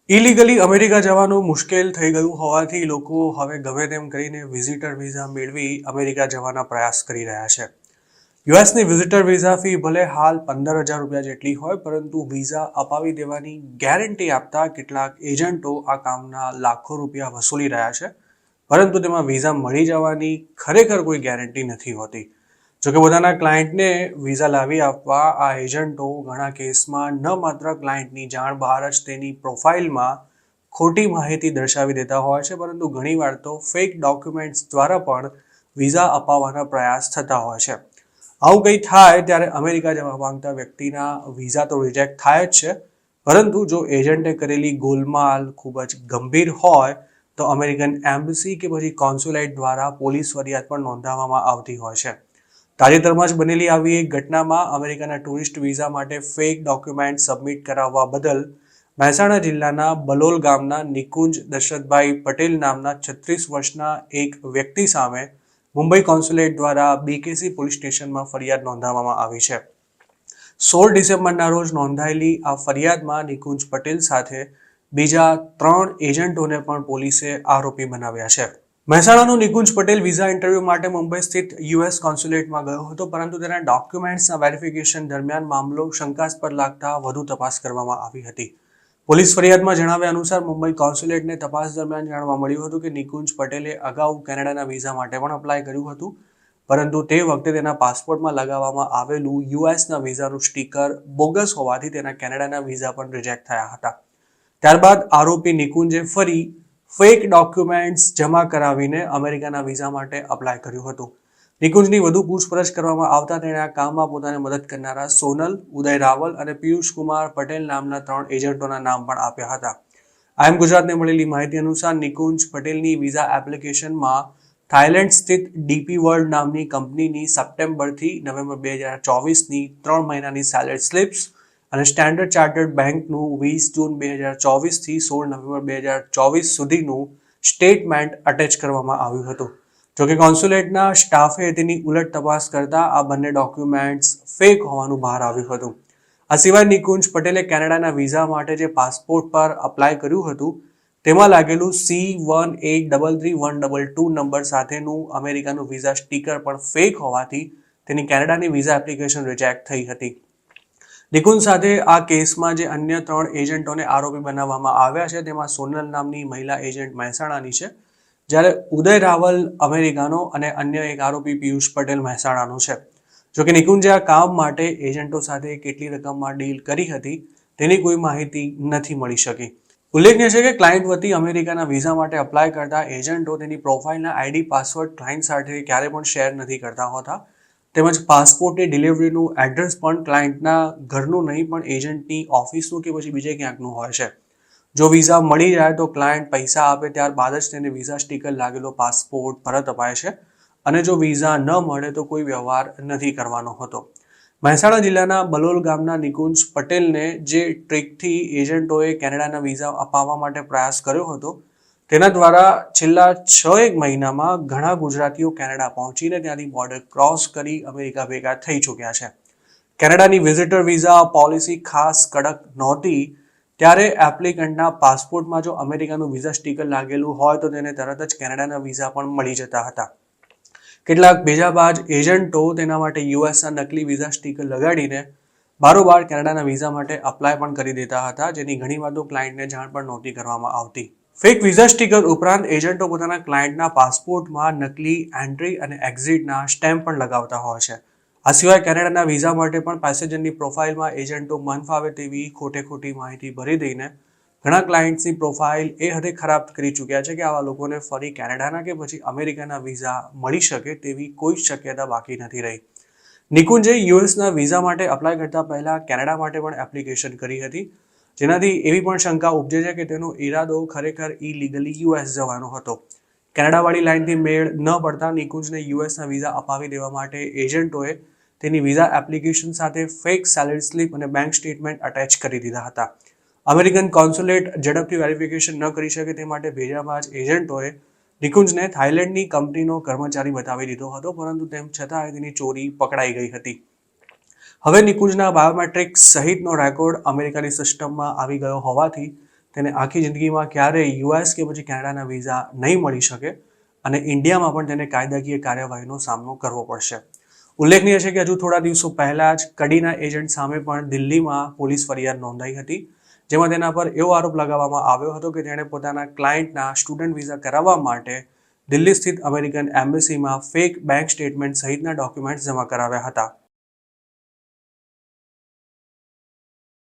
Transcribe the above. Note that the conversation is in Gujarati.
ઇલીગલી અમેરિકા જવાનું મુશ્કેલ થઈ ગયું હોવાથી લોકો હવે ગમે તેમ કરીને વિઝિટર વિઝા મેળવી અમેરિકા જવાના પ્રયાસ કરી રહ્યા છે. યુએસની વિઝિટર વિઝા ફી ભલે હાલ 15,000 રૂપિયા જેટલી હોય, પરંતુ વિઝા અપાવી દેવાની ગેરંટી આપતા કેટલાક એજન્ટો આ કામના લાખો રૂપિયા વસૂલી રહ્યા છે. પરંતુ તેમાં વિઝા મળી જવાની ખરેખર કોઈ ગેરંટી નથી હોતી. જોકે પોતાના ક્લાયન્ટને વિઝા લાવી આપવા આ એજન્ટો ઘણા કેસમાં ન માત્ર ક્લાયન્ટની જાણ બહાર જ તેની પ્રોફાઇલમાં ખોટી માહિતી દર્શાવી દેતા હોય છે, પરંતુ ઘણીવાર તો ફેક ડોક્યુમેન્ટ્સ દ્વારા પણ વિઝા અપાવવાના પ્રયાસ થતા હોય છે. આવું કંઈ થાય ત્યારે અમેરિકા જવા માંગતા વ્યક્તિના વિઝા તો રિજેક્ટ થાય જ છે, પરંતુ જો એજન્ટે કરેલી ગોલમાલ ખૂબ જ ગંભીર હોય તો અમેરિકન એમ્બસી કે પછી કોન્સ્યુલેટ દ્વારા પોલીસ ફરિયાદ પણ નોંધાવવામાં આવતી હોય છે. તાજેતરમાં જ બનેલી આવી એક ઘટનામાં અમેરિકાના ટુરિસ્ટ વિઝા માટે ફેક ડોક્યુમેન્ટ સબમિટ કરાવવા બદલ મહેસાણા જિલ્લાના બલોલ ગામના નિકુંજ દશરથભાઈ પટેલ નામના 36 વર્ષના એક વ્યક્તિ સામે મુંબઈ કોન્સ્યુલેટ દ્વારા બીકેસી પોલીસ સ્ટેશનમાં ફરિયાદ નોંધાવવામાં આવી છે. 16 ડિસેમ્બરના રોજ નોંધાયેલી આ ફરિયાદમાં નિકુંજ પટેલ સાથે બીજા 3 એજન્ટોને પણ પોલીસે આરોપી બનાવ્યા છે. મહેસાણાનો નિકુંજ પટેલ વિઝા ઇન્ટરવ્યૂ માટે મુંબઈ સ્થિત યુએસ કોન્સ્યુલેટમાં ગયો હતો, પરંતુ તેના ડોક્યુમેન્ટ્સના વેરિફિકેશન દરમિયાન મામલો શંકાસ્પદ લાગતા વધુ તપાસ કરવામાં આવી હતી. પોલીસ ફરિયાદમાં જણાવ્યા અનુસાર મુંબઈ કોન્સ્યુલેટને તપાસ દરમિયાન જાણવા મળ્યું હતું કે નિકુંજ પટેલે અગાઉ કેનેડાના વિઝા માટે પણ અપ્લાય કર્યું હતું, પરંતુ તે વખતે તેના પાસપોર્ટમાં લગાવવામાં આવેલું યુએસના વિઝાનું સ્ટીકર બોગસ હોવાથી તેના કેનેડાના વિઝા પણ રિજેક્ટ થયા હતા. ત્યારબાદ આરોપી નિકુંજે ફરી ફેક ડોક્યુમેન્ટ્સ જમા કરાવીને અમેરિકાના વિઝા માટે અપ્લાય કર્યું હતું. નિકુંજની વધુ પૂછપરછ કરવામાં આવતા તેણે આ કામમાં પોતાને મદદ કરનારા સોનલ, ઉદય રાવલ અને પિયુષ કુમાર પટેલ નામના 3 એજન્ટોના નામ પણ આપ્યા હતા. આઈએમ ગુજરાતને મળેલી માહિતી અનુસાર નિકુંજ પટેલની વિઝા એપ્લિકેશનમાં થાઇલેન્ડ સ્થિત ડીપી વર્લ્ડ નામની કંપનીની સપ્ટેમ્બરથી નવેમ્બર 2024ની 3 મહિનાની સેલેરી સ્લિપ્સ અને સ્ટેન્ડર્ડ ચાર્ટર્ડ બેંકનું 20 જૂન 2024થી 16 નવેમ્બર 2024 સુધીનું સ્ટેટમેન્ટ અટેચ કરવામાં આવ્યું હતું. જોકે કોન્સ્યુલેટના સ્ટાફે તેની ઉલટ તપાસ કરતા આ બંને ડોક્યુમેન્ટ્સ ફેક હોવાનું બહાર આવ્યું હતું. આ સિવાય નિકુંજ પટેલે કેનેડાના વિઝા માટે જે પાસપોર્ટ પર અપ્લાય કર્યું હતું તેમાં લાગેલું C18333122 નંબર સાથેનું અમેરિકાનું વિઝા સ્ટીકર પણ ફેક હોવાથી તેની કેનેડાની વિઝા એપ્લિકેશન રિજેક્ટ થઈ હતી. નિકુંજ સાથે આ કેસમાં જે અન્ય 3 એજન્ટોને આરોપી બનાવવામાં આવ્યા છે તેમાં સોનલ નામની મહિલા એજન્ટ મહેસાણાની છે, જ્યારે ઉદય રાવલ અમેરિકાનો અને અન્ય એક આરોપી પિયુષ પટેલ મહેસાણાનો છે. જોકે નિકુંજે આ કામ માટે એજન્ટો સાથે કેટલી રકમમાં ડીલ કરી હતી તેની કોઈ માહિતી નથી મળી શકી. ઉલ્લેખનીય છે કે ક્લાયન્ટ વતી અમેરિકાના વિઝા માટે અપ્લાય કરતા એજન્ટો તેની પ્રોફાઇલના આઈડી પાસવર્ડ ક્લાયન્ટ સાથે ક્યારે પણ શેર નથી કરતા હોતા, તેમજ પાસપોર્ટની ડિલિવરીનું એડ્રેસ પણ ક્લાયન્ટના ઘરનું નહીં પણ એજન્ટની ઓફિસનું કે પછી બીજે ક્યાંકનું હોય છે. જો વિઝા મળી જાય તો ક્લાયન્ટ પૈસા આપે ત્યારબાદ જ તેને વિઝા સ્ટીકર લાગેલો પાસપોર્ટ પરત અપાય છે, અને જો વિઝા ન મળે તો કોઈ વ્યવહાર નથી કરવાનો હોતો. મહેસાણા જિલ્લાના બલોલ ગામના નિકુંજ પટેલને જે ટ્રીકથી એજન્ટોએ કેનેડાના વિઝા અપાવવા માટે પ્રયાસ કર્યો હતો તેના દ્વારા છેલ્લા 6 મહિનામાં ઘણા ગુજરાતીઓ કેનેડા પહોંચીને ત્યાંથી બોર્ડર ક્રોસ કરી અમેરિકા ભેગા થઈ ચૂક્યા છે. કેનેડાની વિઝિટર વિઝા પોલિસી ખાસ કડક નહોતી, ત્યારે એપ્લિકન્ટના પાસપોર્ટમાં જો અમેરિકાનું વિઝા સ્ટીકર લાગેલું હોય તો તેને તરત જ કેનેડાના વિઝા પણ મળી જતા હતા. કેટલાક ભેજાબાજ એજન્ટો તેના માટે યુએસના નકલી વિઝા સ્ટીકર લગાડીને બારોબાર કેનેડાના વિઝા માટે અપ્લાય પણ કરી દેતા હતા, જેની ઘણીવાર તો ક્લાયન્ટને જાણ પણ નહોતી કરવામાં આવતી. ફેક વિઝા સ્ટીકર ઉપરાંત એજન્ટો પોતાના ક્લાયન્ટના પાસપોર્ટમાં નકલી એન્ટ્રી અને એક્ઝિટના સ્ટેમ્પ પણ લગાવતા હોય છે. આ સિવાય કેનેડાના વિઝા માટે પણ પેસેન્જરની પ્રોફાઇલમાં એજન્ટો મન ફાવે તેવી ખોટી માહિતી ભરી દઈને ઘણા ક્લાયન્ટ્સની પ્રોફાઇલ એ હદે ખરાબ કરી ચૂક્યા છે કે આવા લોકોને ફરી કેનેડાના કે પછી અમેરિકાના વિઝા મળી શકે તેવી કોઈ શક્યતા બાકી નથી રહી. નિકુંજે યુએસના વિઝા માટે અપ્લાય કરતા પહેલા કેનેડા માટે પણ એપ્લિકેશન કરી હતી, જેનાથી એવી પણ શંકા ઉપજે છે કે તેનો ઈરાદો ખરેખર ઇલીગલી યુએસ જવાનો હતો. કેનેડાવાળી લાઇનથી મેળ ન પડતા નિકુંજને યુએસના વિઝા અપાવી દેવા માટે એજન્ટોએ તેની વિઝા એપ્લિકેશન સાથે ફેક સેલેરી સ્લિપ અને બેંક સ્ટેટમેન્ટ અટેચ કરી દીધા હતા. અમેરિકન કોન્સ્યુલેટ ઝડપથી વેરિફિકેશન ન કરી શકે તે માટે ભેજાબાજ એજન્ટોએ નિકુંજને થાઇલેન્ડની કંપનીનો કર્મચારી બતાવી દીધો હતો, પરંતુ તેમ છતાં તેની ચોરી પકડાઈ ગઈ હતી. હવે નિકુંજના બાયોમેટ્રિક્સ સહિતનો રેકોર્ડ અમેરિકાની સિસ્ટમમાં આવી ગયો હોવાથી તેને આખી જિંદગીમાં ક્યારેય યુએસ કે પછી કેનેડાના વિઝા નહીં મળી શકે અને ઇન્ડિયામાં પણ તેને કાયદાકીય કાર્યવાહીનો સામનો કરવો પડશે. ઉલ્લેખનીય છે કે હજુ થોડા દિવસો પહેલા જ કડીના એજન્ટ સામે પણ દિલ્હીમાં પોલીસ ફરિયાદ નોંધાઈ હતી, જેમાં તેના પર એવો આરોપ લગાવવામાં આવ્યો હતો કે તેણે પોતાના ક્લાયન્ટના સ્ટુડન્ટ વિઝા કરાવવા માટે દિલ્હી સ્થિત અમેરિકન એમ્બેસીમાં ફેક બેંક સ્ટેટમેન્ટ સહિતના ડોક્યુમેન્ટ્સ જમા કરાવ્યા હતા.